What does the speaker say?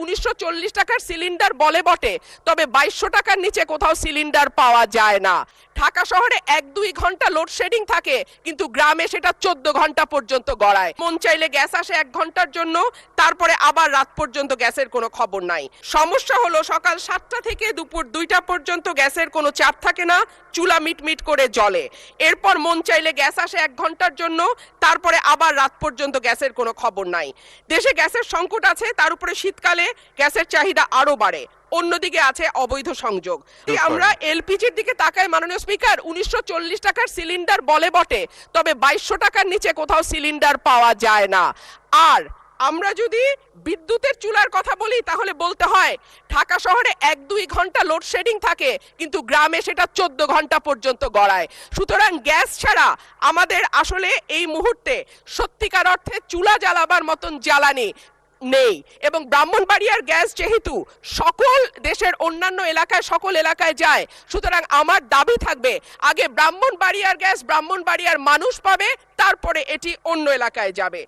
1940 টাকার সিলিন্ডার বলে বটে, তবে 2200 টাকার নিচে কোথাও সিলিন্ডার পাওয়া যায় না। ঢাকা শহরে 1-2 ঘন্টা লোডশেডিং থাকে, কিন্তু গ্রামে সেটা 14 ঘন্টা পর্যন্ত গড়ায়। মন চাইলে গ্যাস আসে 1 ঘন্টার জন্য, তারপরে আবার রাত পর্যন্ত গ্যাসের কোনো খবর নাই। সমস্যা হলো সকাল 7টা থেকে দুপুর 2টা পর্যন্ত গ্যাসের কোনো চাপ থাকে না, চুলা মিটমিট করে জ্বলে। এরপর মন চাইলে গ্যাস আসে 1 ঘন্টার জন্য, তারপরে আবার রাত পর্যন্ত গ্যাসের কোনো খবর নাই। দেশে গ্যাসের সংকট আছে, তার উপরে শীতকালে গ্যাসের চাহিদা আরো বাড়ে। অন্যদিকে আছে অবৈধ সংযোগ। আমরা এলপিজির দিকে তাকাই মাননীয় স্পিকার, 1940 টাকার সিলিন্ডার বলে বটে, তবে 2200 টাকার নিচে কোথাও সিলিন্ডার পাওয়া যায় না। আর আমরা যদি বিদ্যুতের চুলার কথা বলি, তাহলে বলতে হয় ঢাকা শহরে 1-2 ঘন্টা লোডশেডিং থাকে, কিন্তু গ্রামে সেটা 14 ঘন্টা পর্যন্ত গড়ায়। সুতরাং গ্যাস ছাড়া আমাদের আসলে এই মুহূর্তে সত্যিকার অর্থে চুলা জ্বালাবার মতন জ্বালানি নেই। এবং ব্রাহ্মণবাড়িয়ার গ্যাস যেহেতু সকল দেশের অন্যান্য এলাকায় সকল এলাকায় যায়, সুতরাং আমার দাবি থাকবে আগে ব্রাহ্মণবাড়িয়ার গ্যাস ব্রাহ্মণবাড়িয়ার মানুষ পাবে, তারপরে এটি অন্য এলাকায় যাবে।